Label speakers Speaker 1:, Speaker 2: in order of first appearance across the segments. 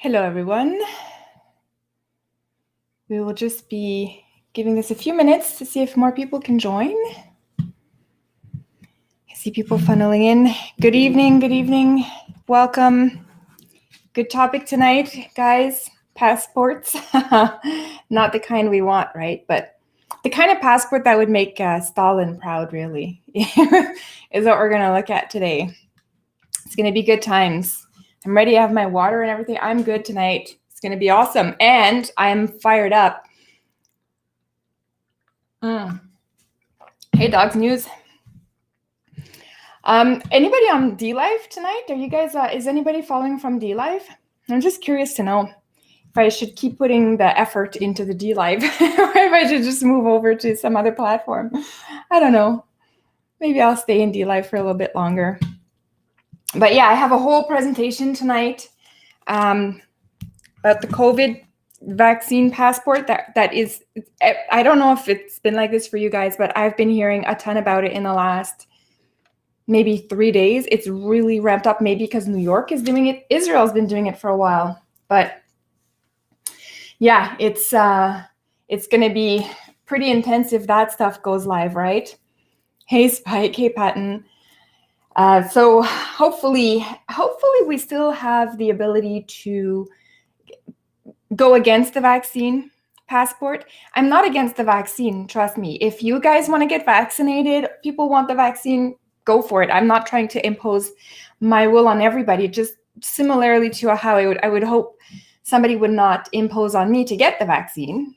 Speaker 1: Hello, everyone. We will just be giving this a few minutes to see if more people can join. I see people funneling in. Good evening. Welcome. Good topic tonight, guys. Passports. Not the kind we want, right? But the kind of passport that would make Stalin proud, really, is what we're going to look at today. It's going to be good times. I'm ready. I have my water and everything. I'm good tonight. It's going to be awesome. And I'm fired up. Hey, Dogs News. Anybody on DLive tonight? Are you guys, is anybody following from DLive? I'm just curious to know if I should keep putting the effort into the DLive or if I should just move over to some other platform. I don't know. Maybe I'll stay in DLive for a little bit longer. But yeah, I have a whole presentation tonight about the COVID vaccine passport that is, I don't know if it's been like this for you guys, but I've been hearing a ton about it in the last maybe 3 days. It's really ramped up, maybe because New York is doing it. Israel's been doing it for a while, but yeah, it's going to be pretty intense if that stuff goes live, right? Hey, Spike. Hey, Patton. So hopefully we still have the ability to go against the vaccine passport. I'm not against the vaccine, trust me. If you guys want to get vaccinated, people want the vaccine, go for it. I'm not trying to impose my will on everybody. Just similarly to how I would hope somebody would not impose on me to get the vaccine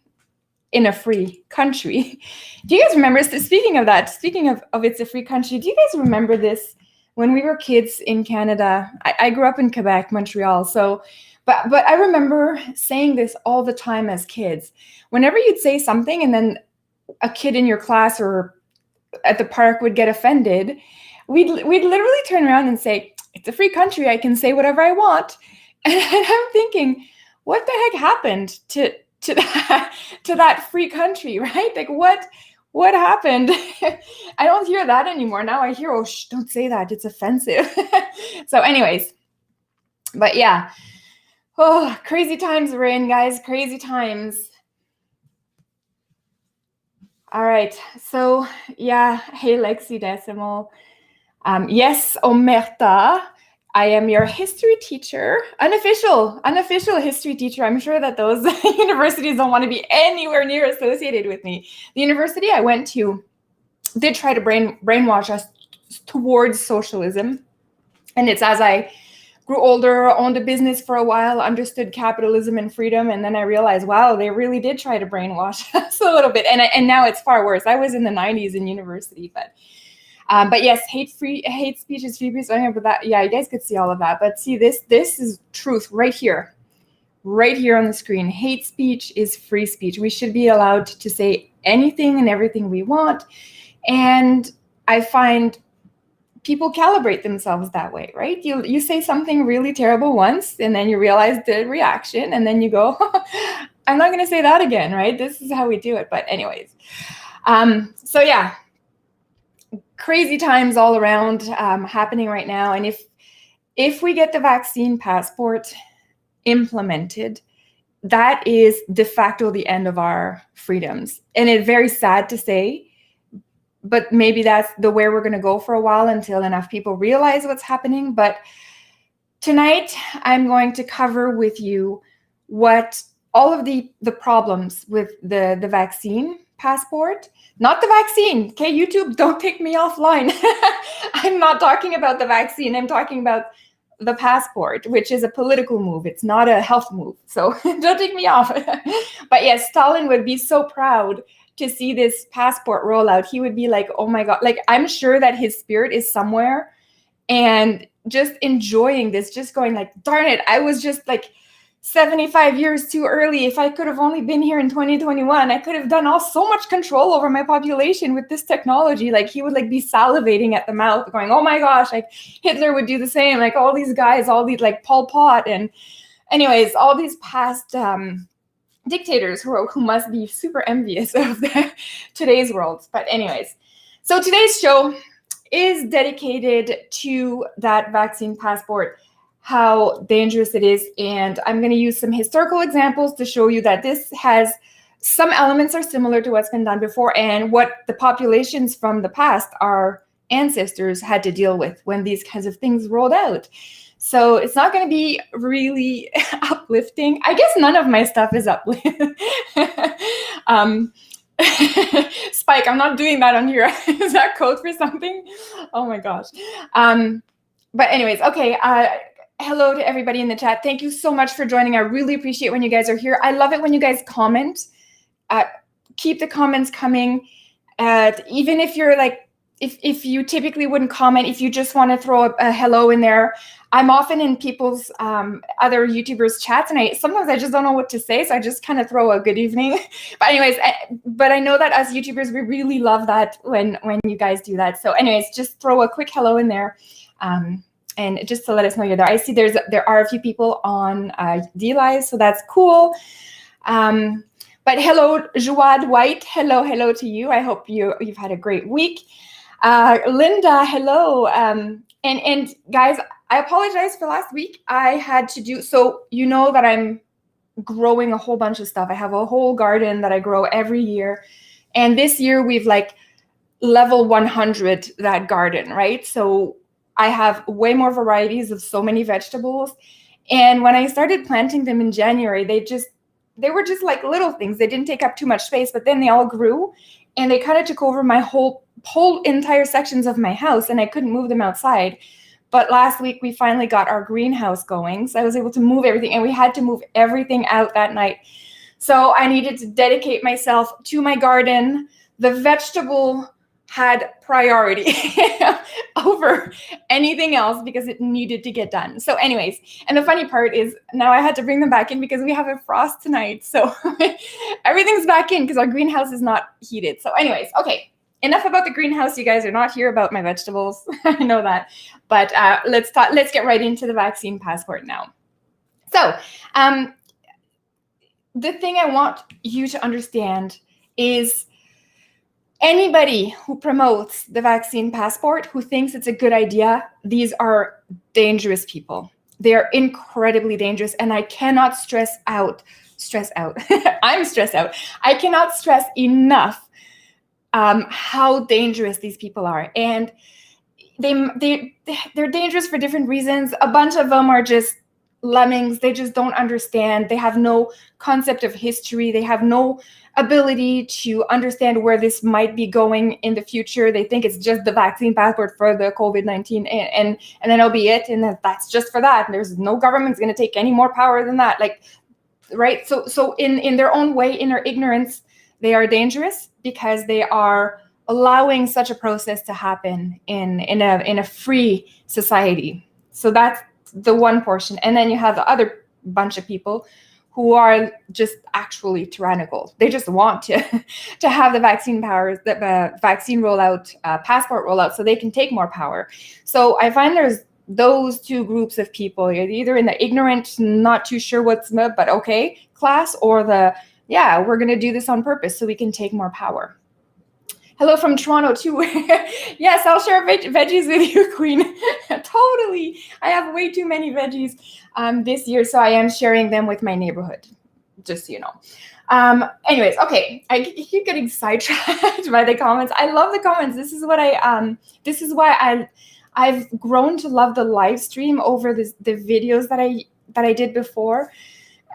Speaker 1: in a free country. Do you guys remember, speaking of that, speaking of it's a free country, do you guys remember this when we were kids in Canada? I grew up in Quebec, Montreal, so but I remember saying this all the time as kids. Whenever you'd say something and then a kid in your class or at the park would get offended, we'd literally turn around and say, it's a free country, I can say whatever I want. And I'm thinking, what the heck happened to that free country, right? Like what happened? I don't hear that anymore. Now I hear, oh, don't say that, it's offensive. So anyways, but yeah. Oh, crazy times we're in, guys. Crazy times. All right. So, yeah. Hey, Lexi Decimal. Yes, Omerta. I am your history teacher. Unofficial history teacher. I'm sure that those universities don't want to be anywhere near associated with me. The university I went to did try to brainwash us towards socialism. And it's as I grew older, owned a business for a while, understood capitalism and freedom, and then I realized, wow, they really did try to brainwash us a little bit. And now it's far worse. I was in the 90s in university, but yes, hate speech is free speech. But that, yeah, you guys could see all of that. But see, this is truth right here on the screen. Hate speech is free speech. We should be allowed to say anything and everything we want. And I find people calibrate themselves that way, right? You say something really terrible once, and then you realize the reaction, and then you go, I'm not going to say that again, right? This is how we do it. But anyways, so yeah, crazy times all around happening right now. And if we get the vaccine passport implemented, that is de facto the end of our freedoms. And it's very sad to say, but maybe that's the way we're going to go for a while until enough people realize what's happening. But tonight, I'm going to cover with you what all of the problems with the vaccine passport, not the vaccine. Okay, YouTube, don't take me offline. I'm not talking about the vaccine. I'm talking about the passport, which is a political move. It's not a health move. So don't take me off. But yes, Stalin would be so proud to see this passport roll out. He would be like, oh my God, like I'm sure that his spirit is somewhere and just enjoying this, just going like, darn it, I was just like 75 years too early. If I could have only been here in 2021, I could have done so much control over my population with this technology. Like he would like be salivating at the mouth going, oh my gosh, like Hitler would do the same. Like all these guys, all these like Pol Pot and anyways, all these past dictators who must be super envious of today's world. But anyways, so today's show is dedicated to that vaccine passport. how dangerous it is. And I'm going to use some historical examples to show you that this has some elements are similar to what's been done before and what the populations from the past, our ancestors, had to deal with when these kinds of things rolled out. So it's not going to be really uplifting. I guess none of my stuff is uplifting. Spike, I'm not doing that on here. Is that code for something? Oh my gosh. But anyways, okay. Hello to everybody in the chat. Thank you so much for joining. I really appreciate when you guys are here. I love it when you guys comment. Keep the comments coming. Even if you're like, if you typically wouldn't comment, if you just want to throw a hello in there. I'm often in people's other YouTubers chats, and sometimes I just don't know what to say, so I just kind of throw a good evening. But anyways, but I know that as YouTubers, we really love that when you guys do that. So anyways, just throw a quick hello in there. And just to let us know you're there. I see there are a few people on DLive, so that's cool. But hello, Jawad White. Hello to you. I hope you've had a great week. Linda, hello. And guys, I apologize for last week. I had to do, so you know that I'm growing a whole bunch of stuff. I have a whole garden that I grow every year. And this year we've like level 100 that garden, right? So I have way more varieties of so many vegetables. And when I started planting them in January, they were just like little things. They didn't take up too much space, but then they all grew and they kind of took over my whole entire sections of my house, and I couldn't move them outside. But last week we finally got our greenhouse going. So I was able to move everything, and we had to move everything out that night. So I needed to dedicate myself to my garden. The vegetable had priority over anything else because it needed to get done. So anyways, and the funny part is now I had to bring them back in because we have a frost tonight. So everything's back in because our greenhouse is not heated. So anyways, okay, enough about the greenhouse. You guys are not here about my vegetables. I know that. But let's get right into the vaccine passport now. So the thing I want you to understand is anybody who promotes the vaccine passport, who thinks it's a good idea, these are dangerous people. They are incredibly dangerous, and I cannot stress out. I'm stressed out. I cannot stress enough how dangerous these people are. And they're dangerous for different reasons. A bunch of them are just lemmings. They just don't understand. They have no concept of history. They have no ability to understand where this might be going in the future. They think it's just the vaccine passport for the COVID-19 and then it'll be it. And that's just for that. And there's no government's going to take any more power than that. Like, right. So in their own way, in their ignorance, they are dangerous because they are allowing such a process to happen in a free society. So that's the one portion. And then you have the other bunch of people who are just actually tyrannical. They just want to have the vaccine powers, the vaccine rollout, passport rollout, so they can take more power. So I find there's those two groups of people. You're either in the ignorant, not too sure what's up, but okay class, or we're going to do this on purpose so we can take more power. Hello from Toronto too. Yes, I'll share veggies with you, Queen. Totally. I have way too many veggies this year, so I am sharing them with my neighborhood, just so you know. Anyways, okay, I keep getting sidetracked by the comments. I love the comments. This is why I've grown to love the live stream over the videos that I did before.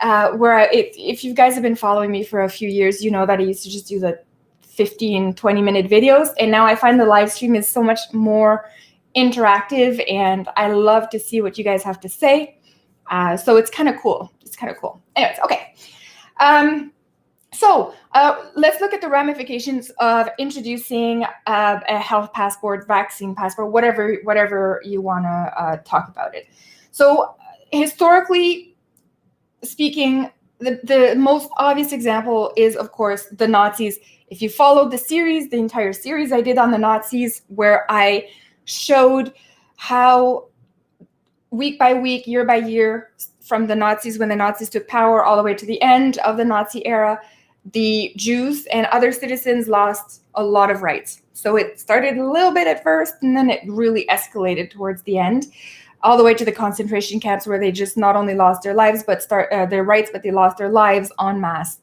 Speaker 1: If you guys have been following me for a few years, you know that I used to just do the 15, 20-minute videos. And now I find the live stream is so much more interactive, and I love to see what you guys have to say. So it's kind of cool. Anyways, okay. So let's look at the ramifications of introducing a health passport, vaccine passport, whatever you want to talk about it. So historically speaking, the most obvious example is, of course, the Nazis. If you followed the entire series I did on the Nazis, where I showed how week by week, year by year, from the Nazis, when the Nazis took power, all the way to the end of the Nazi era, the Jews and other citizens lost a lot of rights. So it started a little bit at first, and then it really escalated towards the end. all the way to the concentration camps where they just not only lost their lives, but their rights, but they lost their lives en masse.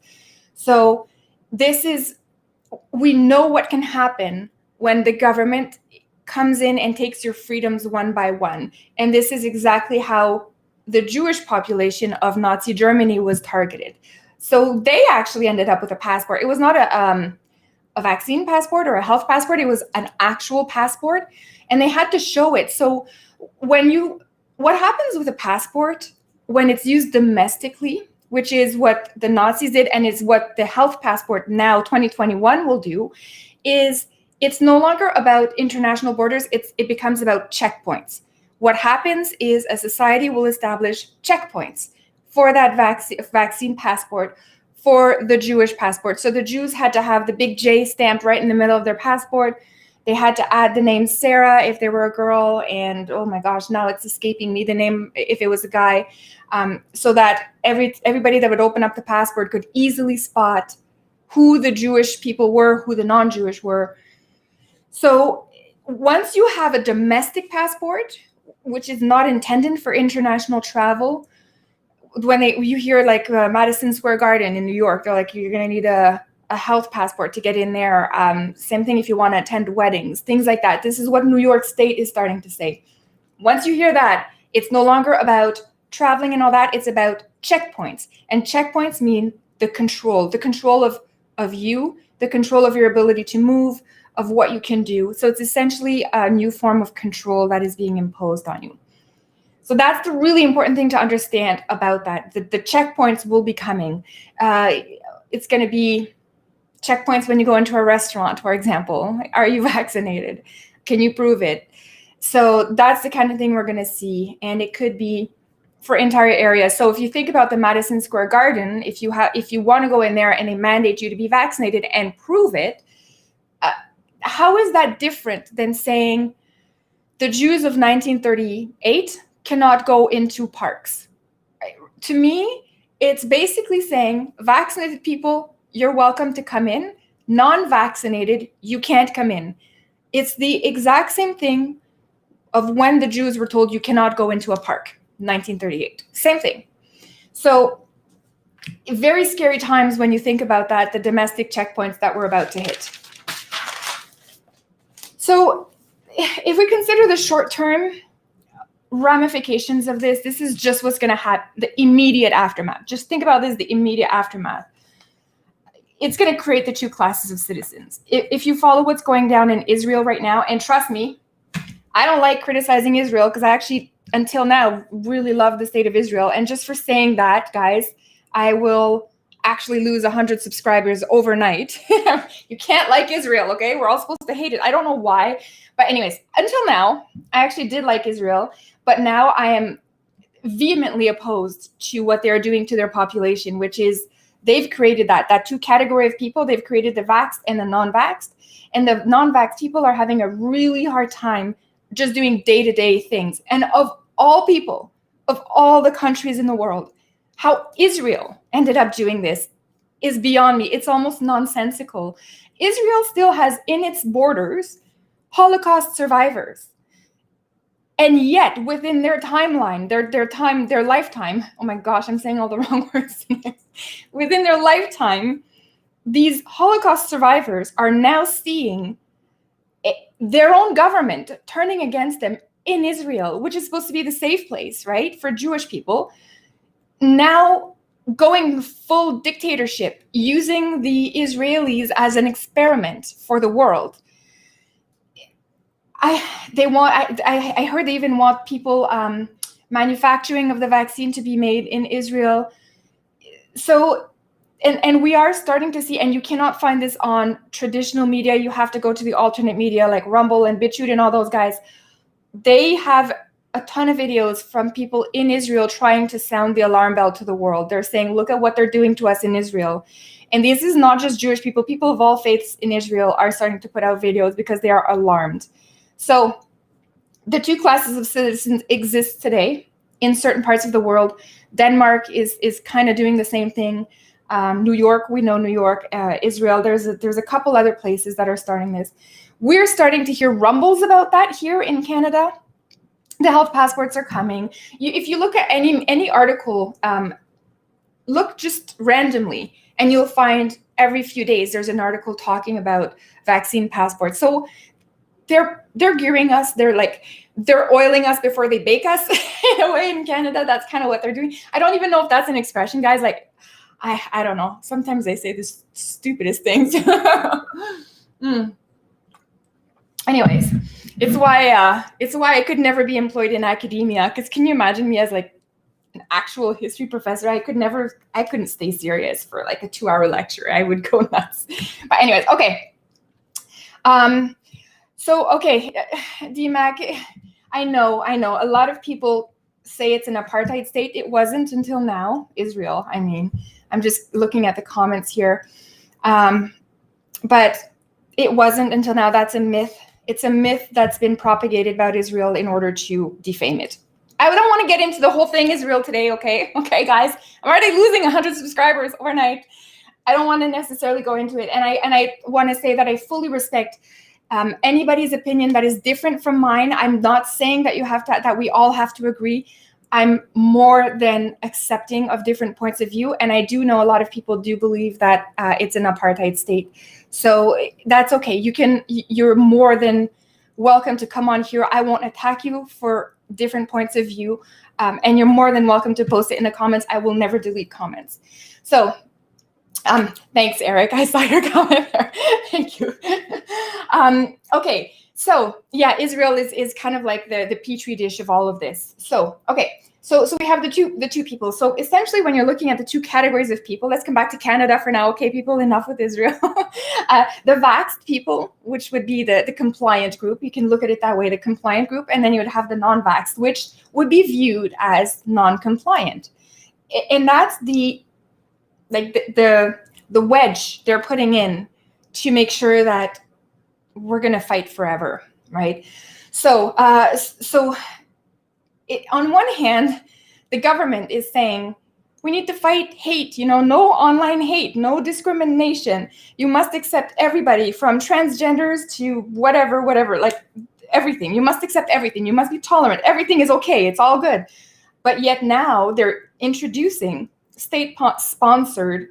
Speaker 1: So we know what can happen when the government comes in and takes your freedoms one by one. And this is exactly how the Jewish population of Nazi Germany was targeted. So they actually ended up with a passport. It was not a vaccine passport or a health passport. It was an actual passport, and they had to show it. So what happens with a passport when it's used domestically, which is what the Nazis did, and is what the health passport now 2021 will do, is it's no longer about international borders. It becomes about checkpoints. What happens is a society will establish checkpoints for that vaccine passport, for the Jewish passport. So the Jews had to have the big J stamped right in the middle of their passport. They had to add the name Sarah if they were a girl, and oh my gosh, now it's escaping me, the name if it was a guy, so that everybody that would open up the passport could easily spot who the Jewish people were, who the non-Jewish were. So once you have a domestic passport, which is not intended for international travel, when you hear like Madison Square Garden in New York, they're like, you're going to need a health passport to get in there. Same thing if you want to attend weddings, things like that. This is what New York State is starting to say. Once you hear that, it's no longer about traveling and all that. It's about checkpoints. And checkpoints mean the control of you, the control of your ability to move, of what you can do. So it's essentially a new form of control that is being imposed on you. So that's the really important thing to understand about that. The checkpoints will be coming. It's going to be checkpoints when you go into a restaurant, for example. Are you vaccinated? Can you prove it? So that's the kind of thing we're going to see. And it could be for entire areas. So if you think about the Madison Square Garden, if you want to go in there and they mandate you to be vaccinated and prove it, how is that different than saying the Jews of 1938 cannot go into parks? To me, it's basically saying vaccinated people, you're welcome to come in. Non-vaccinated, you can't come in. It's the exact same thing of when the Jews were told you cannot go into a park, 1938. Same thing. So very scary times when you think about that, the domestic checkpoints that we're about to hit. So if we consider the short-term ramifications of this is just what's going to happen, the immediate aftermath. Just think about this, the immediate aftermath. It's going to create the two classes of citizens. If you follow what's going down in Israel right now, and trust me, I don't like criticizing Israel because I actually, until now, really love the state of Israel. And just for saying that, guys, I will actually lose 100 subscribers overnight. You can't like Israel, okay? We're all supposed to hate it. I don't know why. But anyways, until now, I actually did like Israel. But now I am vehemently opposed to what they're doing to their population, which is they've created that two category of people. They've created the vaxxed and the non-vaxxed. And the non-vaxxed people are having a really hard time just doing day-to-day things. And of all people, of all the countries in the world, how Israel ended up doing this is beyond me. It's almost nonsensical. Israel still has in its borders Holocaust survivors. And yet within their timeline, their lifetime, oh my gosh, I'm saying all the wrong words. Within their lifetime, these Holocaust survivors are now seeing their own government turning against them in Israel, which is supposed to be the safe place, right, for Jewish people, now going full dictatorship, using the Israelis as an experiment for the world. I heard they even want people manufacturing of the vaccine to be made in Israel. So, and we are starting to see, and you cannot find this on traditional media. You have to go to the alternate media like Rumble and BitChute and all those guys. They have a ton of videos from people in Israel trying to sound the alarm bell to the world. They're saying, look at what they're doing to us in Israel. And this is not just Jewish people. People of all faiths in Israel are starting to put out videos because they are alarmed. So the two classes of citizens exist today in certain parts of the world. Denmark is kind of doing the same thing. New York, we know New York, Israel, there's a couple other places that are starting this. We're starting to hear rumbles about that here in Canada. The health passports are coming. If you look at any article, look just randomly, and you'll find every few days there's an article talking about vaccine passports. So they're gearing us. They're oiling us before they bake us in a way. In Canada, that's kind of what they're doing. I don't even know if that's an expression, guys. Like, I don't know. Sometimes they say the stupidest things. Anyways, it's why I could never be employed in academia. Because can you imagine me as like an actual history professor? I couldn't stay serious for like a 2-hour lecture. I would go nuts. But anyways, okay. So, okay, DMAC, I know. A lot of people say it's an apartheid state. It wasn't until now, Israel. I mean, I'm just looking at the comments here. But it wasn't until now. That's a myth. It's a myth that's been propagated about Israel in order to defame it. I don't want to get into the whole thing Israel today, okay? Okay, guys, I'm already losing 100 subscribers overnight. I don't want to necessarily go into it. And I want to say that I fully respect anybody's opinion that is different from mine. I'm not saying that that we all have to agree. I'm more than accepting of different points of view. And I do know a lot of people do believe that it's an apartheid state. So that's okay. You're more than welcome to come on here. I won't attack you for different points of view. And you're more than welcome to post it in the comments. I will never delete comments. So thanks, Eric. I saw your comment there. Thank you. Okay. So yeah, Israel is kind of like the petri dish of all of this. So, okay. So we have the two people. So essentially when you're looking at the two categories of people, let's come back to Canada for now. Okay, people, enough with Israel. The vaxxed people, which would be the compliant group. You can look at it that way, the compliant group. And then you would have the non-vaxxed, which would be viewed as non-compliant. And that's the wedge they're putting in to make sure that we're going to fight forever, right? So, on one hand, the government is saying, we need to fight hate, no online hate, no discrimination. You must accept everybody from transgenders to whatever, like everything. You must accept everything. You must be tolerant. Everything is okay. It's all good. But yet now they're introducing state-sponsored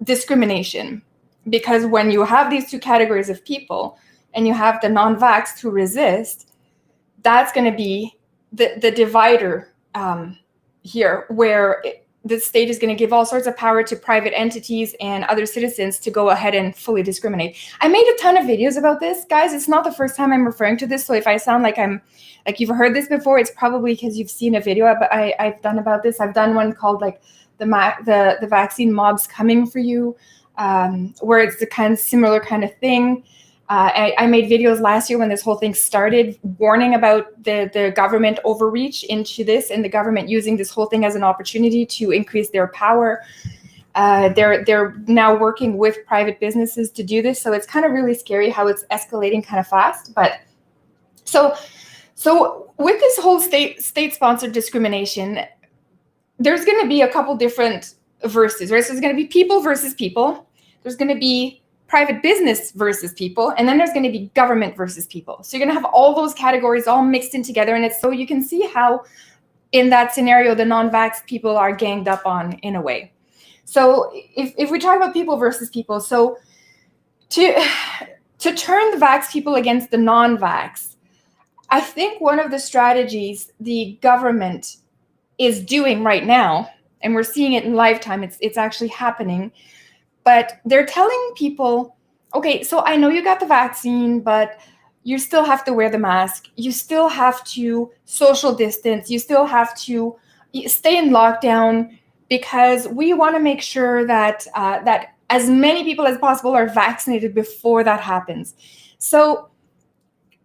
Speaker 1: discrimination, because when you have these two categories of people and you have the non-vaxxed who resist, that's going to be the divider here, where the state is going to give all sorts of power to private entities and other citizens to go ahead and fully discriminate. I made a ton of videos about this, guys. It's not the first time I'm referring to this, so if I sound like you've heard this before, it's probably because you've seen a video I've done about this. I've done one called like the vaccine mobs coming for you, where it's the kind of similar kind of thing. I made videos last year when this whole thing started, warning about the government overreach into this and the government using this whole thing as an opportunity to increase their power. They're now working with private businesses to do this, so it's kind of really scary how it's escalating kind of fast. But so with this whole state-sponsored discrimination, there's going to be a couple different verses, right? So there's going to be people versus people. There's going to be private business versus people, and then there's going to be government versus people. So you're going to have all those categories all mixed in together, and it's so you can see how in that scenario the non-vaxxed people are ganged up on in a way. So if we talk about people versus people, so to turn the vaxxed people against the non-vaxxed, I think one of the strategies the government is doing right now, and we're seeing it in lifetime, it's actually happening, but they're telling people, okay, so I know you got the vaccine, but you still have to wear the mask. You still have to social distance. You still have to stay in lockdown, because we want to make sure that that as many people as possible are vaccinated before that happens. So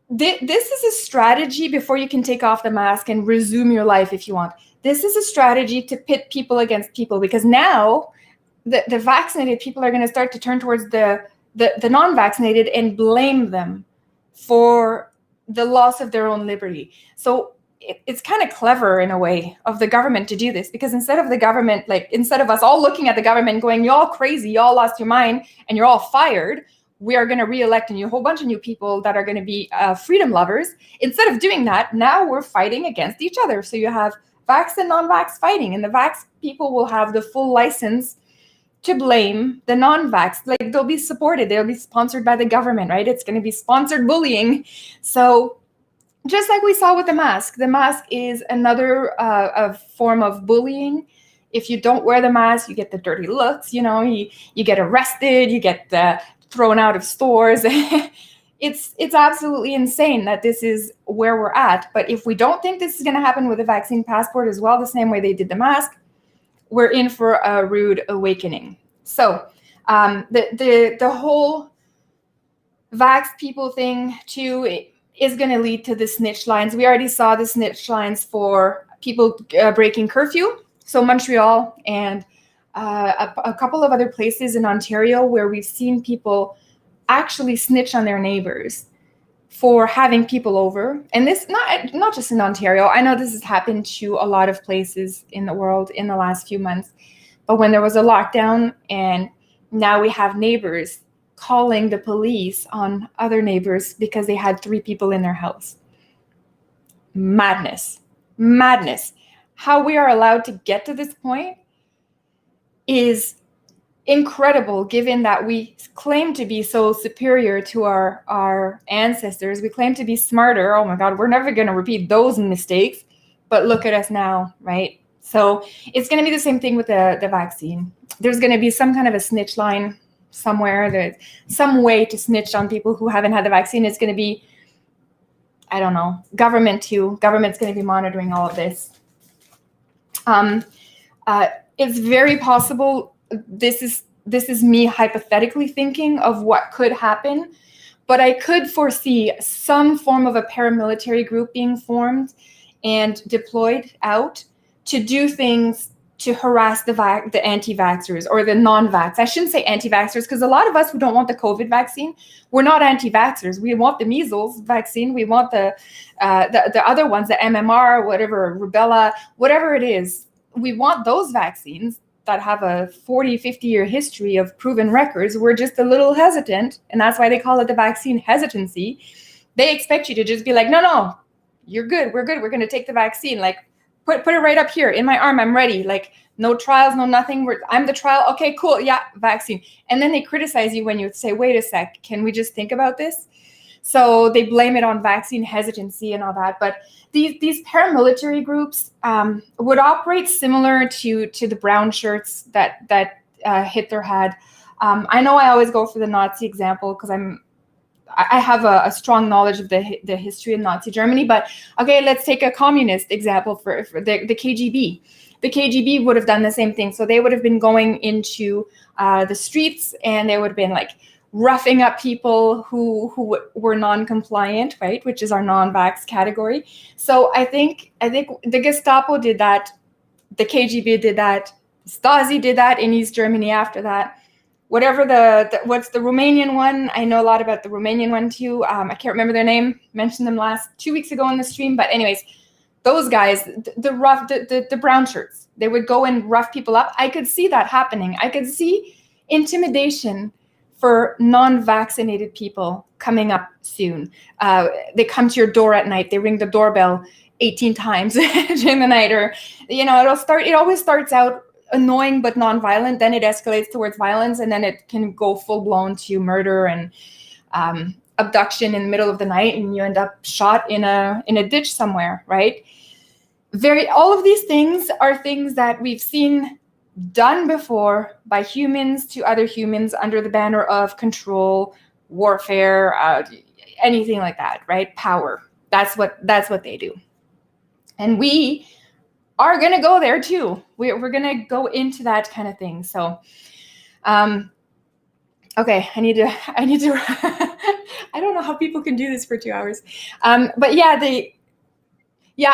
Speaker 1: this is a strategy before you can take off the mask and resume your life if you want. This is a strategy to pit people against people, because now the vaccinated people are going to start to turn towards the non-vaccinated and blame them for the loss of their own liberty. So it's kind of clever in a way of the government to do this, because instead of the government, instead of us all looking at the government going, you're all crazy, you all lost your mind, and you're all fired, we are going to re-elect a whole bunch of new people that are going to be freedom lovers. Instead of doing that, now we're fighting against each other. So you have vax and non-vax fighting, and the vax people will have the full license to blame the non-vax. Like, they'll be supported, they'll be sponsored by the government, right? It's going to be sponsored bullying. So just like we saw with the mask is another a form of bullying. If you don't wear the mask, you get the dirty looks, you know, you get arrested, you get thrown out of stores. It's absolutely insane that this is where we're at. But if we don't think this is going to happen with a vaccine passport as well, the same way they did the mask, we're in for a rude awakening. So the whole vax people thing too is going to lead to the snitch lines. We already saw the snitch lines for people breaking curfew. So Montreal and a couple of other places in Ontario where we've seen people actually snitch on their neighbors for having people over. And this, not just in Ontario, I know this has happened to a lot of places in the world in the last few months, but when there was a lockdown and now we have neighbors calling the police on other neighbors because they had 3 people in their house. Madness. How we are allowed to get to this point is incredible, given that we claim to be so superior to our ancestors. We claim to be smarter. Oh my God, we're never going to repeat those mistakes. But look at us now, right? So it's going to be the same thing with the vaccine. There's going to be some kind of a snitch line somewhere. There's some way to snitch on people who haven't had the vaccine. It's going to be, I don't know, government too. Government's going to be monitoring all of this. It's very possible. This is me hypothetically thinking of what could happen, but I could foresee some form of a paramilitary group being formed and deployed out to do things to harass the anti-vaxxers or the non-vax. I shouldn't say anti-vaxxers, because a lot of us who don't want the COVID vaccine, we're not anti-vaxxers. We want the measles vaccine. We want the other ones, the MMR, whatever, rubella, whatever it is. We want those vaccines that have a 40, 50-year history of proven records. We're just a little hesitant, and that's why they call it the vaccine hesitancy. They expect you to just be like, no, you're good, we're good, we're going to take the vaccine. Like, put it right up here in my arm, I'm ready. Like, no trials, no nothing. I'm the trial. Okay, cool, yeah, vaccine. And then they criticize you when you say, wait a sec, can we just think about this? So they blame it on vaccine hesitancy and all that. But these paramilitary groups would operate similar to the brown shirts that Hitler had. I know I always go for the Nazi example because I have a strong knowledge of the history of Nazi Germany. But okay, let's take a communist example for the KGB. The KGB would have done the same thing. So they would have been going into the streets, and they would have been like roughing up people who were non-compliant, right, which is our non-vax category. So I think the Gestapo did that, the KGB did that, Stasi did that in East Germany after that. Whatever what's the Romanian one? I know a lot about the Romanian one too. I can't remember their name. Mentioned them 2 weeks ago on the stream. But anyways, those guys, the brown shirts, they would go and rough people up. I could see that happening. I could see intimidation for non-vaccinated people coming up soon. They come to your door at night. They ring the doorbell 18 times during the night, or it always starts out annoying but non-violent, then it escalates towards violence, and then it can go full-blown to murder and abduction in the middle of the night, and you end up shot in a ditch somewhere, right? All of these things are things that we've seen done before by humans to other humans under the banner of control, warfare, anything like that, right? Power. That's what they do. And we are going to go there too. We're going to go into that kind of thing. So, okay, I need to, I don't know how people can do this for 2 hours. But yeah,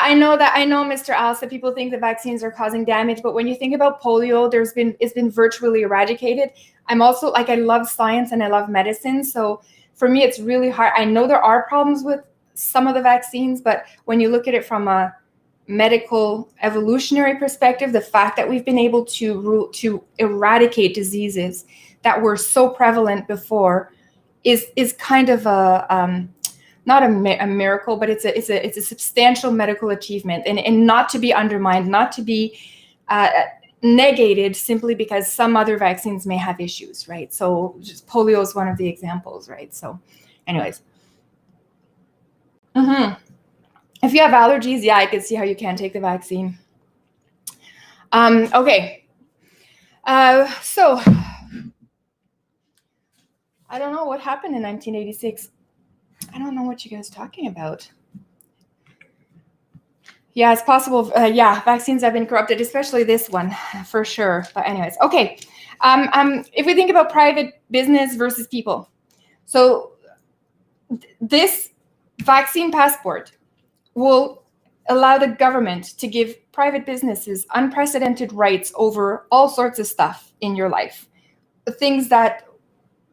Speaker 1: I know Mr. Alice, that people think the vaccines are causing damage, but when you think about polio, it's been virtually eradicated. I'm also, like, I love science and I love medicine. So for me, it's really hard. I know there are problems with some of the vaccines, but when you look at it from a medical evolutionary perspective, the fact that we've been able to eradicate diseases that were so prevalent before is kind of not a miracle, but it's a substantial medical achievement, and not to be undermined, not to be negated simply because some other vaccines may have issues, right? So just polio is one of the examples, right? So anyways. If you have allergies, yeah, I can see how you can't take the vaccine. Okay. So I don't know what happened in 1986. I don't know what you guys are talking about. Yeah, it's possible. Yeah, vaccines have been corrupted, especially this one, for sure. But anyways, okay. If we think about private business versus people, so this vaccine passport will allow the government to give private businesses unprecedented rights over all sorts of stuff in your life, things that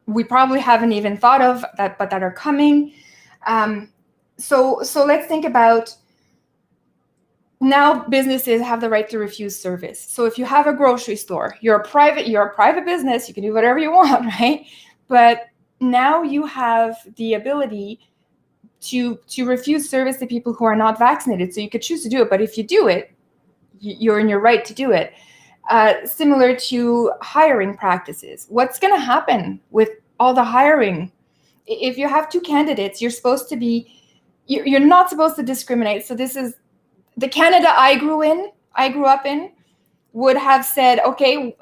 Speaker 1: we probably haven't even thought of, but that are coming. So let's think about. Now businesses have the right to refuse service. So if you have a grocery store, you're a private business, you can do whatever you want, right? But now you have the ability to refuse service to people who are not vaccinated. So you could choose to do it, but if you do it, you're in your right to do it. Similar to hiring practices. What's going to happen with all the hiring? If you have two candidates, you're not supposed to discriminate. So this is the Canada I grew up in would have said, okay,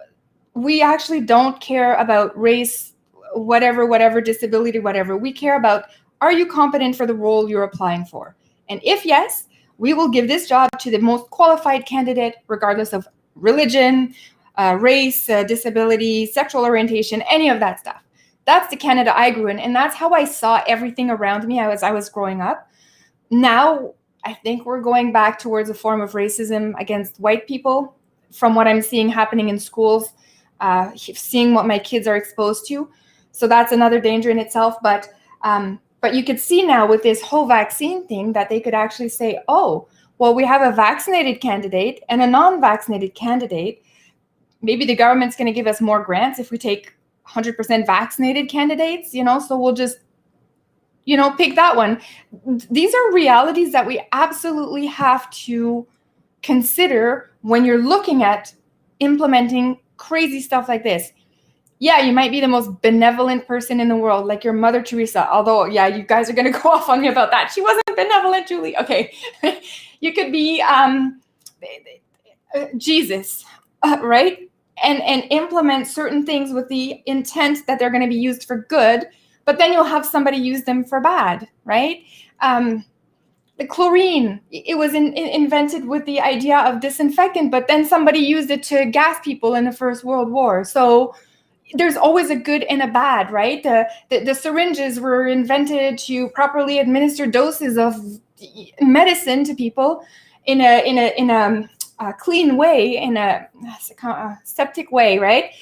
Speaker 1: we actually don't care about race, whatever, disability, whatever. We care about, are you competent for the role you're applying for? And if yes, we will give this job to the most qualified candidate, regardless of religion, race, disability, sexual orientation, any of that stuff. That's the Canada I grew in, and that's how I saw everything around me as I was growing up. Now, I think we're going back towards a form of racism against white people from what I'm seeing happening in schools, seeing what my kids are exposed to. So that's another danger in itself. But you could see now with this whole vaccine thing that they could actually say, oh, well, we have a vaccinated candidate and a non-vaccinated candidate. Maybe the government's going to give us more grants if we take 100% vaccinated candidates, so we'll just pick that one. These are realities that we absolutely have to consider when you're looking at implementing crazy stuff like this. Yeah, you might be the most benevolent person in the world, like your Mother Teresa. Although, yeah, you guys are going to go off on me about that. She wasn't benevolent, Julie. Okay. You could be Jesus, right? And implement certain things with the intent that they're going to be used for good. But then you'll have somebody use them for bad, right? The chlorine, it was invented with the idea of disinfectant, but then somebody used it to gas people in the First World War. So there's always a good and a bad, right? The syringes were invented to properly administer doses of medicine to people in a clean way, in a septic way, right?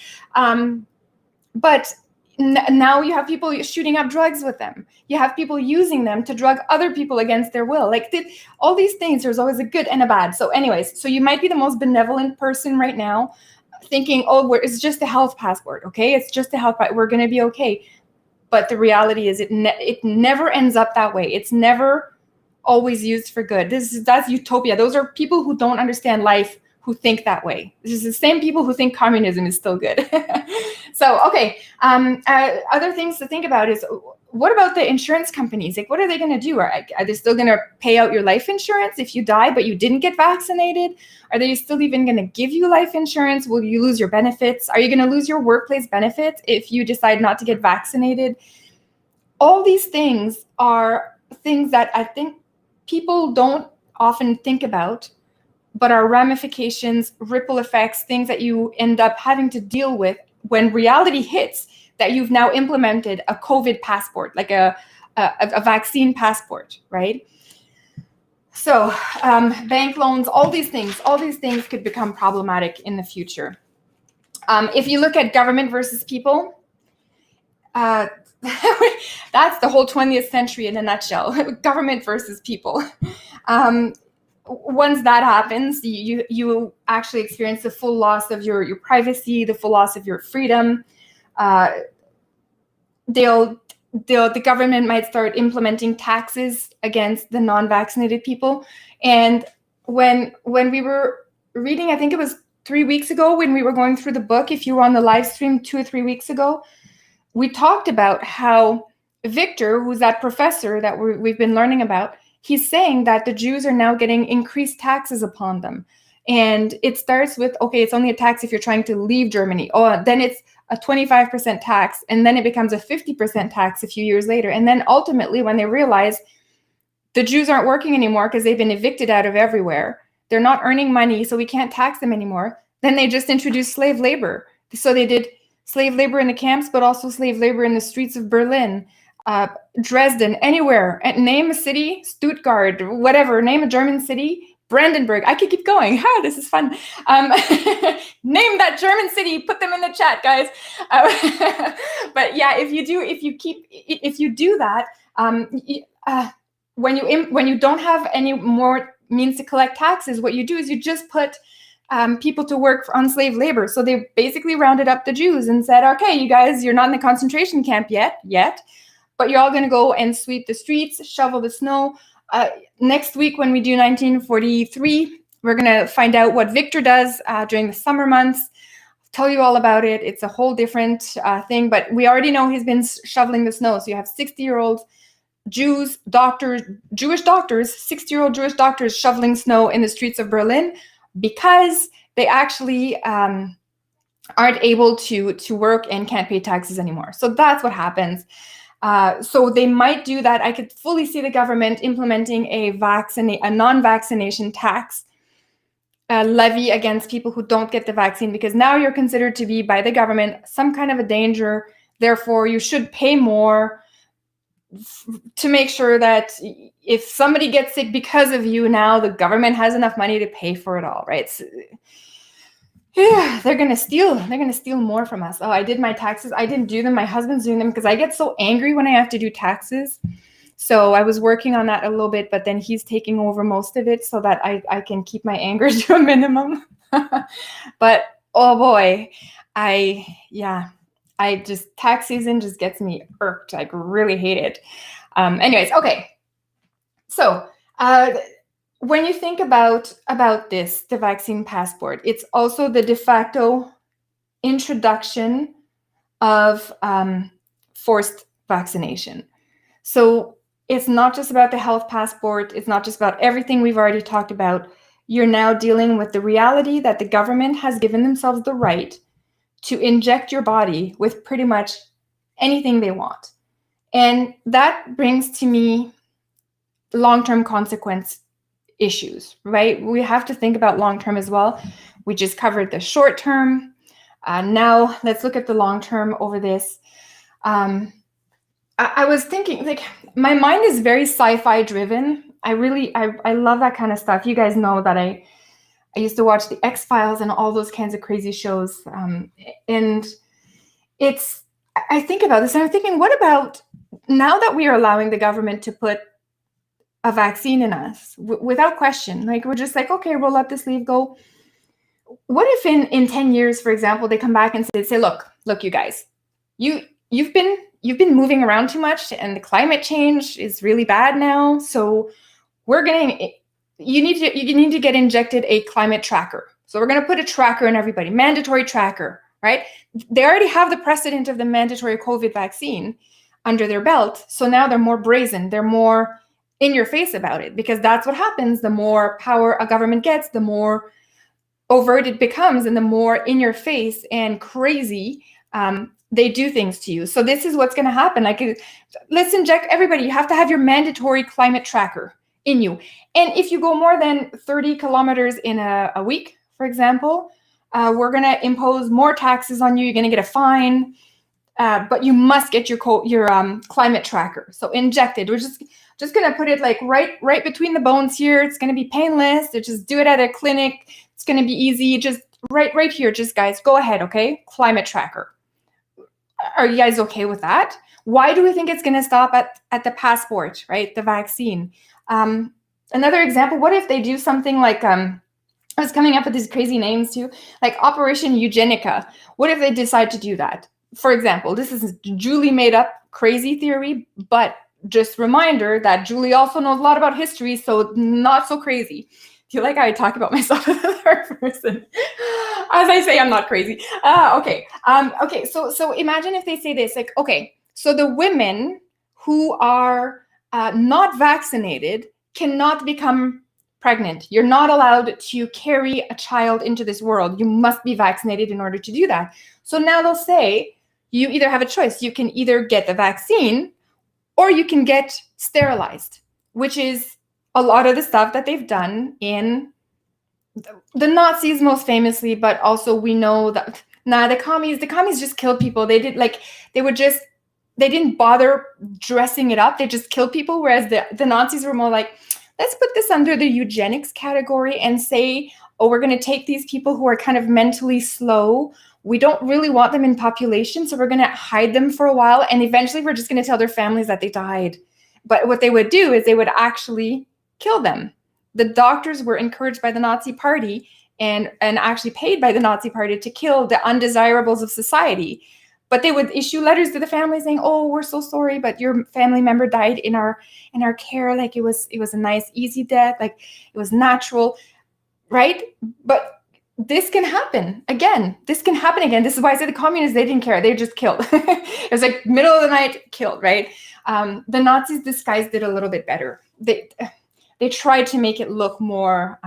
Speaker 1: But now you have people shooting up drugs with them. You have people using them to drug other people against their will. All these things, there's always a good and a bad. So anyways, so you might be the most benevolent person right now thinking, oh, it's just a health passport, okay? It's just a health passport. We're going to be okay. But the reality is it never ends up that way. It's never always used for good. That's utopia. Those are people who don't understand life, who think that way. This is the same people who think communism is still good. So, okay. Other things to think about is, what about the insurance companies? What are they going to do? Are they still going to pay out your life insurance if you die, but you didn't get vaccinated? Are they still even going to give you life insurance? Will you lose your benefits? Are you going to lose your workplace benefits if you decide not to get vaccinated? All these things are things that I think people don't often think about, but are ramifications, ripple effects, things that you end up having to deal with when reality hits that you've now implemented a COVID passport, like a vaccine passport, right? So bank loans, all these things could become problematic in the future. If you look at government versus people, that's the whole 20th century in a nutshell, government versus people. Once that happens, you actually experience the full loss of your privacy, the full loss of your freedom. They'll the government might start implementing taxes against the non-vaccinated people. And when we were reading, I think it was 3 weeks ago when we were going through the book, if you were on the live stream 2 or 3 weeks ago, we talked about how Victor, who's that professor that we've been learning about, he's saying that the Jews are now getting increased taxes upon them. And it starts with, okay, it's only a tax if you're trying to leave Germany. Oh, then it's a 25% tax, and then it becomes a 50% tax a few years later. And then ultimately, when they realize the Jews aren't working anymore because they've been evicted out of everywhere, they're not earning money, so we can't tax them anymore, then they just introduced slave labor. So they did slave labor in the camps, but also slave labor in the streets of Berlin, Dresden, anywhere. Name a city, Stuttgart, whatever, name a German city, Brandenburg. I could keep going. This is fun. Name that German city. Put them in the chat, guys. But yeah, if you do that, when you don't have any more means to collect taxes, what you do is you just put people to work on slave labor. So they basically rounded up the Jews and said, okay, you guys, you're not in the concentration camp yet, but you're all going to go and sweep the streets, shovel the snow. Next week, when we do 1943, we're going to find out what Victor does during the summer months. I'll tell you all about it. It's a whole different thing, but we already know he's been shoveling the snow. So you have 60-year-old Jewish doctors, 60-year-old Jewish doctors shoveling snow in the streets of Berlin because they actually aren't able to work and can't pay taxes anymore. So that's what happens. So they might do that. I could fully see the government implementing a non-vaccination tax levy against people who don't get the vaccine, because now you're considered to be by the government some kind of a danger. Therefore, you should pay more to make sure that if somebody gets sick because of you, now the government has enough money to pay for it all, right? So, yeah, they're gonna steal more from us. Oh, I did my taxes. I didn't do them. My husband's doing them because I get so angry when I have to do taxes. So I was working on that a little bit, but then he's taking over most of it so that I can keep my anger to a minimum. But oh boy, tax season just gets me irked. I really hate it. Anyways, okay. So when you think about this, the vaccine passport, it's also the de facto introduction of forced vaccination. So it's not just about the health passport. It's not just about everything we've already talked about. You're now dealing with the reality that the government has given themselves the right to inject your body with pretty much anything they want. And that brings to me long-term consequence issues, right? We have to think about long-term as well. We just covered the short-term. Now let's look at the long-term over this. I was thinking, like, my mind is very sci-fi driven. I love that kind of stuff. You guys know that I used to watch the X-Files and all those kinds of crazy shows. And I think about this and I'm thinking, what about now that we are allowing the government to put a vaccine in us without question, like we're just like, okay, we'll let this leave go. What if in 10 years, for example, they come back and say, look, you guys, you've been moving around too much and the climate change is really bad now. So you need to get injected a climate tracker. So we're going to put a tracker in everybody, mandatory tracker, right? They already have the precedent of the mandatory COVID vaccine under their belt. So now they're more brazen. They're more in your face about it, because that's what happens. The more power a government gets, the more overt it becomes and the more in your face and crazy they do things to you. So this is what's going to happen. Like, let's inject everybody. You have to have your mandatory climate tracker in you. And if you go more than 30 kilometers in a week, for example, we're going to impose more taxes on you. You're going to get a fine, but you must get your climate tracker. So injected. We're just going to put it like right between the bones here. It's going to be painless. Just do it at a clinic. It's going to be easy. Just right here. Just guys, go ahead. Okay. Climate tracker. Are you guys okay with that? Why do we think it's going to stop at the passport, right? The vaccine. Another example, what if they do something like, I was coming up with these crazy names too, like Operation Eugenica. What if they decide to do that? For example, this is Julie made up crazy theory, but just reminder that Julie also knows a lot about history, so not so crazy. Do you like how I talk about myself in the third person? As I say, I'm not crazy. Okay. So imagine if they say this, like, okay, so the women who are not vaccinated cannot become pregnant. You're not allowed to carry a child into this world. You must be vaccinated in order to do that. So now they'll say, you either have a choice. You can either get the vaccine or you can get sterilized, which is a lot of the stuff that they've done in the Nazis most famously, but also we know that the commies just killed people. They didn't bother dressing it up. They just killed people. Whereas the Nazis were more like, let's put this under the eugenics category and say, oh, we're going to take these people who are kind of mentally slow. We don't really want them in population, so we're going to hide them for a while. And eventually we're just going to tell their families that they died. But what they would do is they would actually kill them. The doctors were encouraged by the Nazi Party and actually paid by the Nazi Party to kill the undesirables of society. But they would issue letters to the family saying, "Oh, we're so sorry, but your family member died in our care. Like it was a nice, easy death. Like it was natural, right?" But this can happen again. This can happen again. This is why I said the communists, they didn't care. They just killed. It was like middle of the night, killed, right? The Nazis disguised it a little bit better. They tried to make it look more,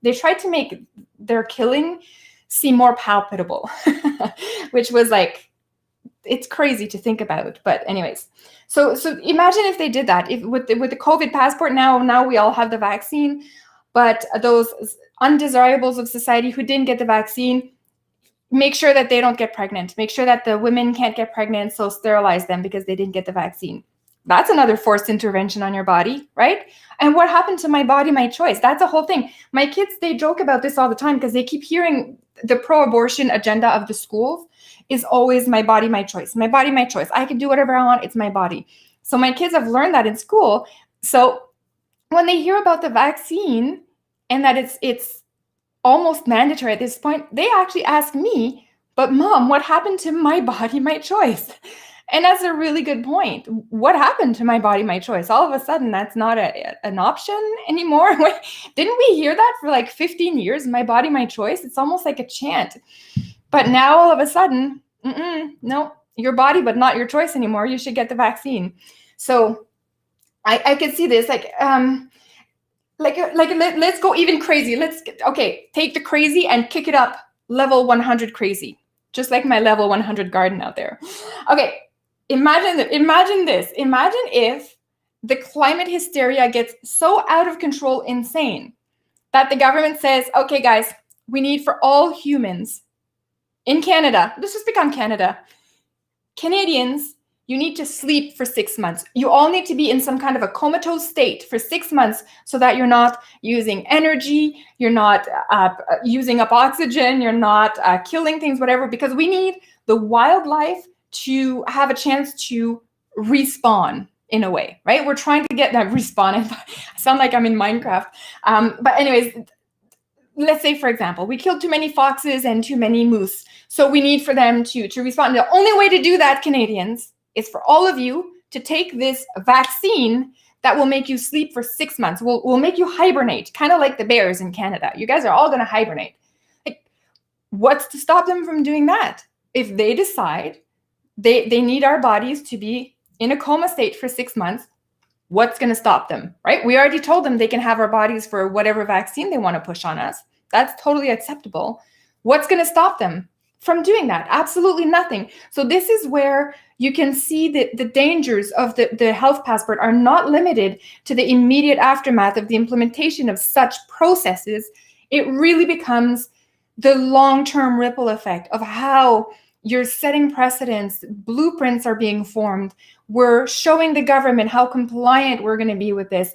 Speaker 1: they tried to make their killing seem more palpable, which was like, it's crazy to think about. But anyways, so imagine if they did that. If with the COVID passport, now we all have the vaccine, but those undesirables of society who didn't get the vaccine, make sure that they don't get pregnant. Make sure that the women can't get pregnant, so sterilize them because they didn't get the vaccine. That's another forced intervention on your body, right? And what happened to my body, my choice? That's a whole thing. My kids, they joke about this all the time because they keep hearing the pro-abortion agenda of the schools is always my body, my choice. My body, my choice. I can do whatever I want. It's my body. So my kids have learned that in school. So when they hear about the vaccine and that it's almost mandatory at this point, they actually ask me, but Mom, what happened to my body, my choice? And that's a really good point. What happened to my body, my choice? All of a sudden, that's not an option anymore. Didn't we hear that for like 15 years? My body, my choice. It's almost like a chant. But now all of a sudden, no, your body, but not your choice anymore. You should get the vaccine. So I could see this like let's go even crazy. Take the crazy and kick it up level 100 crazy, just like my level 100 garden out there. Okay. Imagine this. Imagine if the climate hysteria gets so out of control, insane, that the government says, okay, guys, we need for all humans in Canada, let's just pick on Canada, Canadians, you need to sleep for 6 months. You all need to be in some kind of a comatose state for 6 months so that you're not using energy, you're not using up oxygen, you're not killing things, whatever, because we need the wildlife to have a chance to respawn in a way, right? We're trying to get that respawn. I sound like I'm in Minecraft. But anyways, let's say, for example, we killed too many foxes and too many moose. So we need for them to respawn. The only way to do that, Canadians, is for all of you to take this vaccine that will make you sleep for 6 months. Will make you hibernate, kind of like the bears in Canada. You guys are all going to hibernate. Like, what's to stop them from doing that? If they decide they need our bodies to be in a coma state for 6 months, what's going to stop them, right? We already told them they can have our bodies for whatever vaccine they want to push on us. That's totally acceptable. What's going to stop them from doing that? Absolutely nothing. So this is where you can see that the dangers of the health passport are not limited to the immediate aftermath of the implementation of such processes. It really becomes the long-term ripple effect of how you're setting precedents, blueprints are being formed. We're showing the government how compliant we're going to be with this.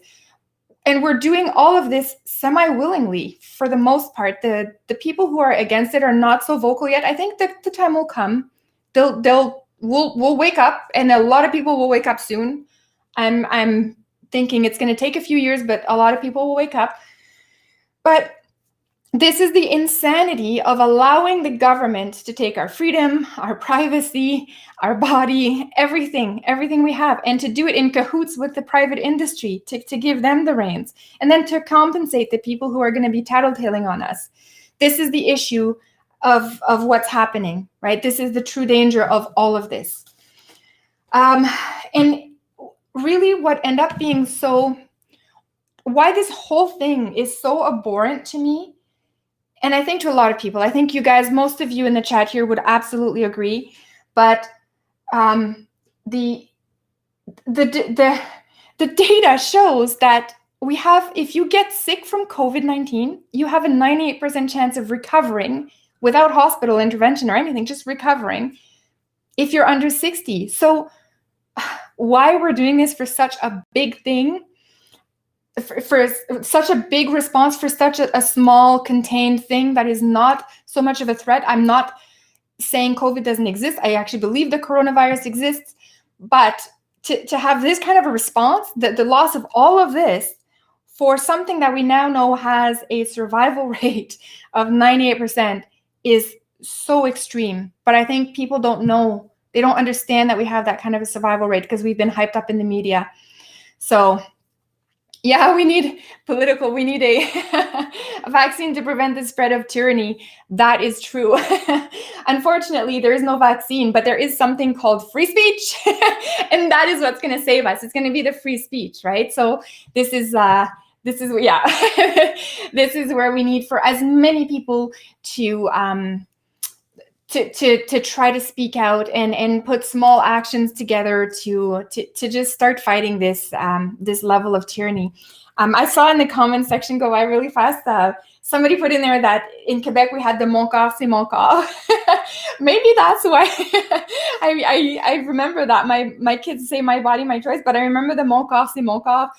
Speaker 1: And we're doing all of this semi-willingly for the most part. The people who are against it are not so vocal yet. I think that the time will come. We'll wake up, and a lot of people will wake up soon. I'm thinking it's going to take a few years, but a lot of people will wake up. But this is the insanity of allowing the government to take our freedom, our privacy, our body, everything we have, and to do it in cahoots with the private industry, to give them the reins, and then to compensate the people who are going to be tattletaling on us. This is the issue of what's happening, right? This is the true danger of all of this. And really what ended up being why this whole thing is so abhorrent to me, and I think to a lot of people, I think you guys, most of you in the chat here would absolutely agree, but the data shows that we have, if you get sick from COVID-19, you have a 98% chance of recovering without hospital intervention or anything, just recovering if you're under 60. So why we're doing this for such a big thing, for such a big response for such a small contained thing that is not so much of a threat. I'm not saying COVID doesn't exist. I actually believe the coronavirus exists, but to have this kind of a response, the loss of all of this for something that we now know has a survival rate of 98% is so extreme. But I think people don't know, they don't understand that we have that kind of a survival rate because we've been hyped up in the media. So yeah, we need a vaccine to prevent the spread of tyranny. That is true. Unfortunately, there is no vaccine, but there is something called free speech. And that is what's going to save us. It's going to be the free speech, right? So this is this is where we need for as many people to try to speak out and put small actions together to just start fighting this this level of tyranny. I saw in the comment section go by really fast. Somebody put in there that in Quebec we had the Mon corps, c'est mon corps. Maybe that's why I remember that. My kids say my body, my choice, but I remember the Mon corps, c'est mon corps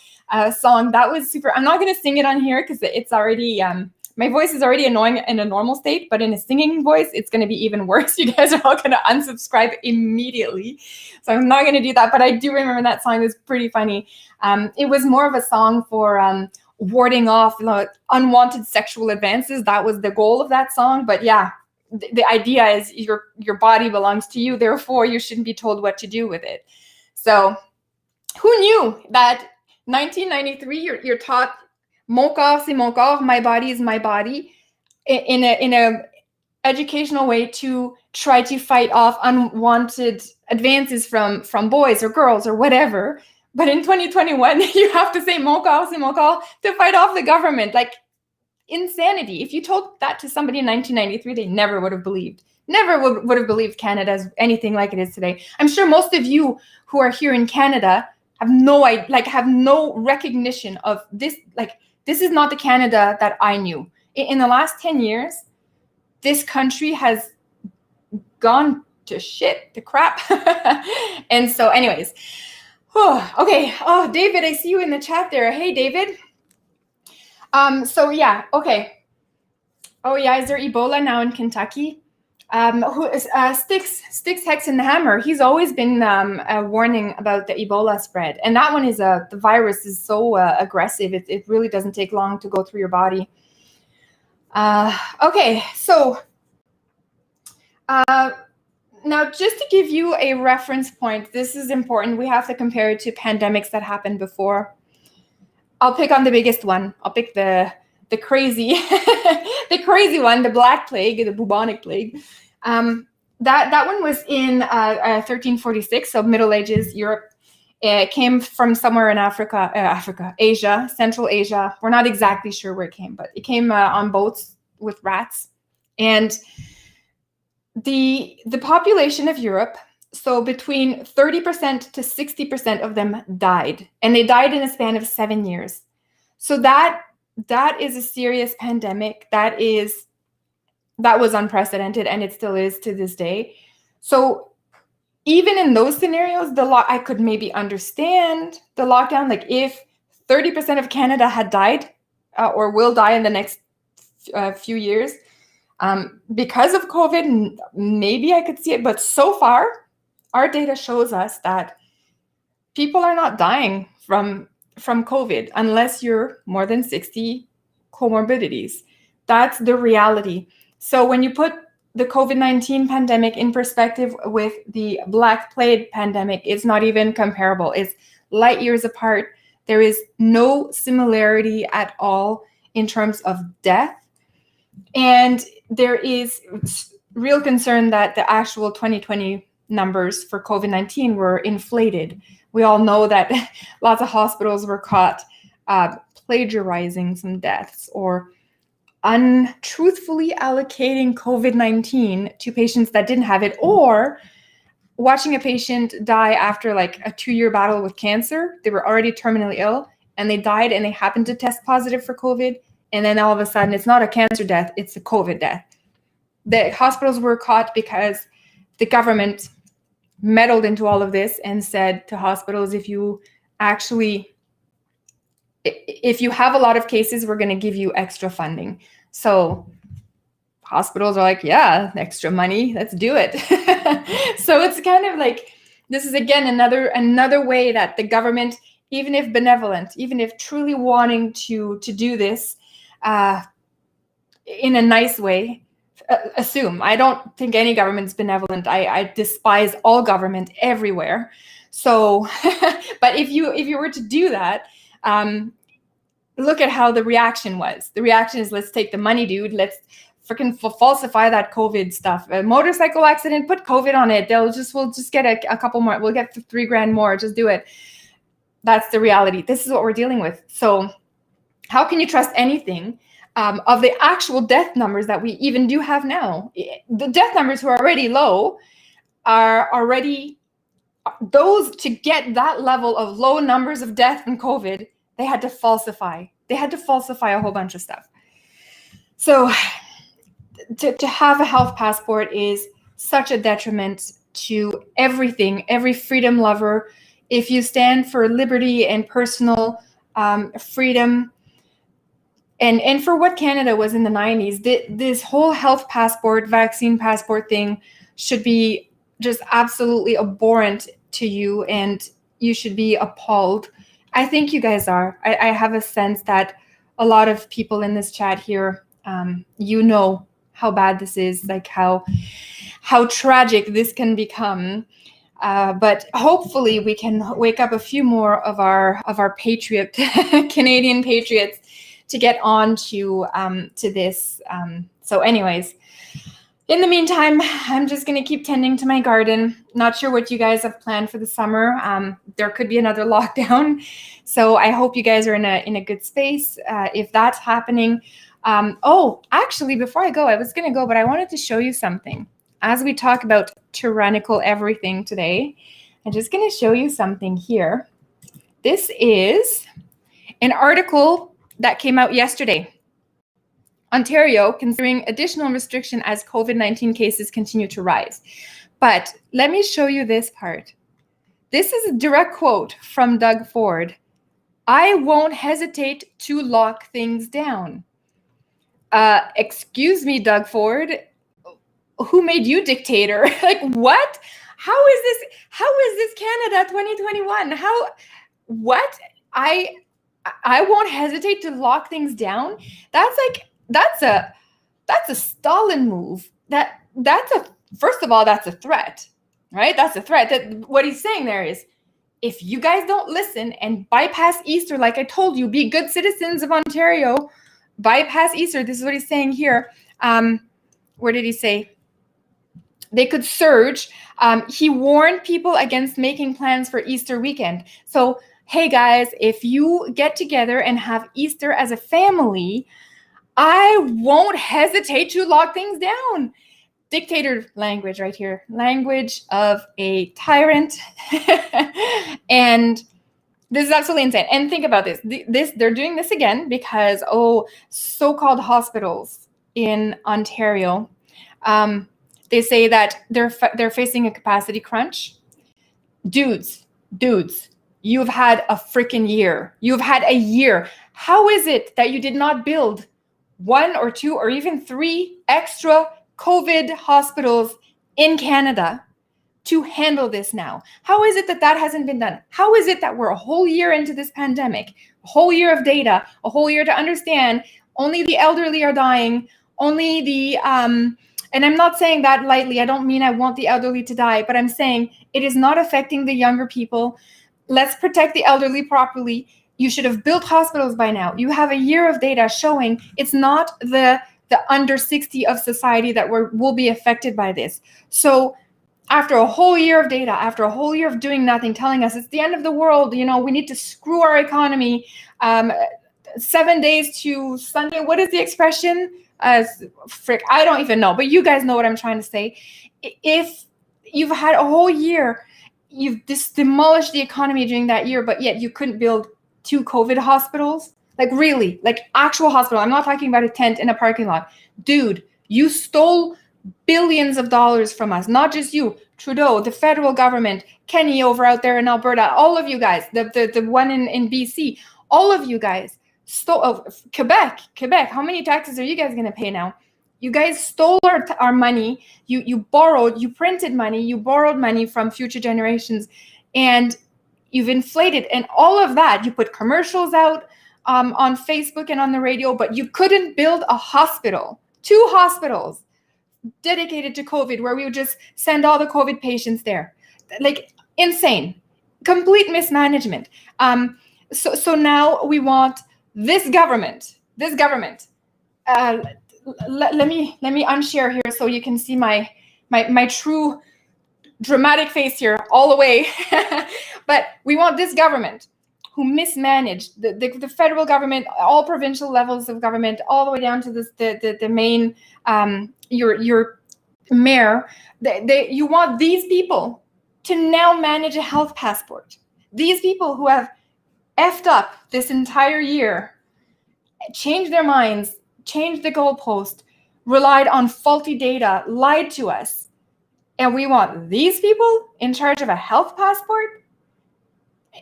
Speaker 1: song. That was super. I'm not going to sing it on here because it's already my voice is already annoying in a normal state, but in a singing voice, it's going to be even worse. You guys are all going to unsubscribe immediately. So I'm not going to do that, but I do remember that song was pretty funny. It was more of a song for warding off unwanted sexual advances. That was the goal of that song. But yeah, the idea is your body belongs to you. Therefore, you shouldn't be told what to do with it. So who knew that 1993, you're taught Mon corps, c'est mon corps, my body is my body, in a educational way to try to fight off unwanted advances from boys or girls or whatever. But in 2021, you have to say Mon corps, c'est mon corps to fight off the government. Like, insanity. If you told that to somebody in 1993, they never would have believed. Never would have believed Canada as anything like it is today. I'm sure most of you who are here in Canada have no recognition of this. Like, this is not the Canada that I knew. In the last 10 years, this country has gone to shit, to crap. And so anyways, okay. Oh, David, I see you in the chat there. Hey, David. So yeah, okay. Oh yeah, is there Ebola now in Kentucky? Who is Sticks Hex and the Hammer? He's always been warning about the Ebola spread, and that one is the virus is so aggressive. It really doesn't take long to go through your body. Okay, so now just to give you a reference point, this is important. We have to compare it to pandemics that happened before. I'll pick on the biggest one. I'll pick the crazy, the crazy one, the Black Plague, the bubonic plague. That one was in 1346, so Middle Ages Europe. It came from somewhere in Asia, Central Asia. We're not exactly sure where it came, but it came on boats with rats. And the population of Europe, so between 30% to 60% of them died, and they died in a span of 7 years. So that is a serious pandemic. That was unprecedented, and it still is to this day. So even in those scenarios, I could maybe understand the lockdown. Like if 30% of Canada had died or will die in the next few years because of COVID, maybe I could see it. But so far, our data shows us that people are not dying from COVID unless you're more than 60 comorbidities. That's the reality. So when you put the COVID-19 pandemic in perspective with the Black Plague pandemic, it's not even comparable. It's light years apart. There is no similarity at all in terms of death. And there is real concern that the actual 2020 numbers for COVID-19 were inflated. We all know that lots of hospitals were caught plagiarizing some deaths or untruthfully allocating COVID-19 to patients that didn't have it, or watching a patient die after like a 2-year battle with cancer. They were already terminally ill and they died and they happened to test positive for COVID. And then all of a sudden it's not a cancer death, it's a COVID death. The hospitals were caught because the government meddled into all of this and said to hospitals, if you have a lot of cases, we're going to give you extra funding. So hospitals are like, yeah, extra money, let's do it. So it's kind of like, this is again another way that the government, even if benevolent, even if truly wanting to do this in a nice way, assume. I don't think any government's benevolent. I despise all government everywhere. So, but if you were to do that, look at how the reaction was. The reaction is, let's take the money, dude. Let's freaking falsify that COVID stuff. A motorcycle accident, put COVID on it. We'll just get a couple more. We'll get $3,000 more. Just do it. That's the reality. This is what we're dealing with. So how can you trust anything of the actual death numbers that we even do have now? The death numbers who are already low are already, those to get that level of low numbers of death from COVID, they had to falsify. They had to falsify a whole bunch of stuff. So to have a health passport is such a detriment to everything, every freedom lover. If you stand for liberty and personal freedom, and for what Canada was in the 90s, this whole health passport, vaccine passport thing should be just absolutely abhorrent to you, and you should be appalled. I think you guys are. I have a sense that a lot of people in this chat here, you know how bad this is, like how tragic this can become. But hopefully we can wake up a few more of our patriot Canadian patriots to get on to this. So anyways, in the meantime, I'm just going to keep tending to my garden. Not sure what you guys have planned for the summer. There could be another lockdown. So I hope you guys are in a good space if that's happening. Oh, actually, before I go, I was going to go, but I wanted to show you something. As we talk about tyrannical everything today, I'm just going to show you something here. This is an article that came out yesterday. Ontario considering additional restriction as COVID-19 cases continue to rise. But let me show you this part. This is a direct quote from Doug Ford. I won't hesitate to lock things down. Excuse me, Doug Ford. Who made you dictator? Like, what? How is this Canada 2021? What? I won't hesitate to lock things down. That's a Stalin move. First of all, that's a threat, right? That's a threat. That what he's saying there is, if you guys don't listen and bypass Easter, like I told you, be good citizens of Ontario, bypass Easter. This is what he's saying here. Where did he say? They could surge. He warned people against making plans for Easter weekend. So, hey guys, if you get together and have Easter as a family, I won't hesitate to lock things down. Dictator language right here. Language of a tyrant. And this is absolutely insane. And think about this. They're doing this again because, so-called hospitals in Ontario, they say that they're facing a capacity crunch. Dudes, you've had a freaking year. You've had a year. How is it that you did not build 1 or 2 or even 3 extra COVID hospitals in Canada to handle this now? How is it that hasn't been done? How is it that we're a whole year into this pandemic, a whole year of data, a whole year to understand Only the elderly are dying. Only the, and I'm not saying that lightly. I don't mean I want the elderly to die, but I'm saying it is not affecting the younger people. Let's protect the elderly properly. You should have built hospitals by now. You have a year of data showing it's not the under 60 of society that will be affected by this. So after a whole year of data, after a whole year of doing nothing, telling us it's the end of the world, you know, we need to screw our economy, 7 days to Sunday. What is the expression? Frick, I don't even know, but you guys know what I'm trying to say. If you've had a whole year, you've just demolished the economy during that year, but yet you couldn't build 2 COVID hospitals. Like really, like actual hospital. I'm not talking about a tent in a parking lot. Dude, you stole billions of dollars from us. Not just you, Trudeau, the federal government, Kenny over out there in Alberta, all of you guys, the one in BC, all of you guys stole. Quebec, how many taxes are you guys going to pay now? You guys stole our money. You borrowed, you printed money, you borrowed money from future generations, and you've inflated. And all of that, you put commercials out on Facebook and on the radio, but you couldn't build a hospital, 2 hospitals dedicated to COVID, where we would just send all the COVID patients there. Like insane, complete mismanagement. So now we want this government. Let me unshare here so you can see my true dramatic face here all the way. But we want this government who mismanaged the federal government, all provincial levels of government, all the way down to the main your mayor. You want these people to now manage a health passport. These people who have effed up this entire year, changed their minds, changed the goalpost, relied on faulty data, lied to us. And we want these people in charge of a health passport,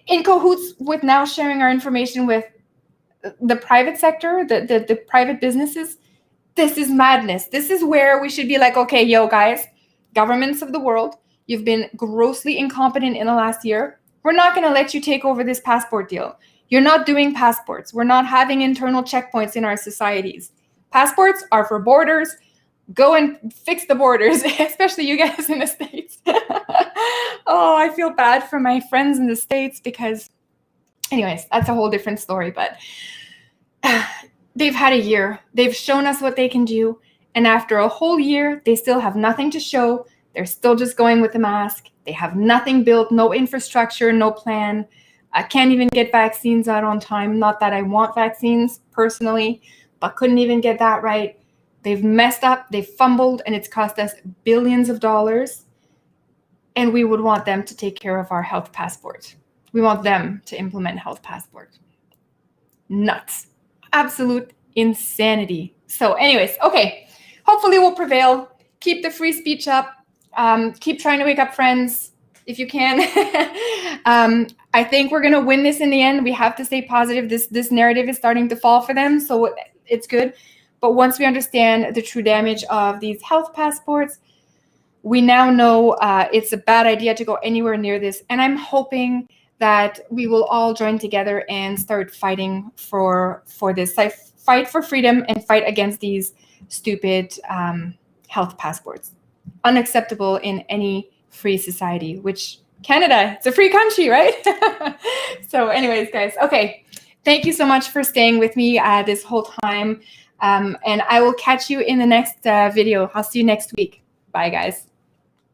Speaker 1: in cahoots with now sharing our information with the private sector, the private businesses. This is madness. This is where we should be like, okay, yo, guys, governments of the world, you've been grossly incompetent in the last year. We're not going to let you take over this passport deal. You're not doing passports. We're not having internal checkpoints in our societies. Passports are for borders. Go and fix the borders, especially you guys in the States. Oh, I feel bad for my friends in the States because, anyways, that's a whole different story. But they've had a year. They've shown us what they can do. And after a whole year, they still have nothing to show. They're still just going with the mask. They have nothing built, no infrastructure, no plan. I can't even get vaccines out on time. Not that I want vaccines personally, but couldn't even get that right. They've messed up, they've fumbled, and it's cost us billions of dollars. And we would want them to take care of our health passport. We want them to implement health passport. Nuts. Absolute insanity. So anyways, okay. Hopefully we'll prevail. Keep the free speech up. Keep trying to wake up friends if you can. I think we're going to win this in the end. We have to stay positive. This narrative is starting to fall for them, so it's good. But once we understand the true damage of these health passports, we now know it's a bad idea to go anywhere near this. And I'm hoping that we will all join together and start fighting for this. Fight for freedom and fight against these stupid health passports. Unacceptable in any free society, which Canada, it's a free country, right? So anyways, guys, okay. Thank you so much for staying with me this whole time. And I will catch you in the next video. I'll see you next week. Bye, guys.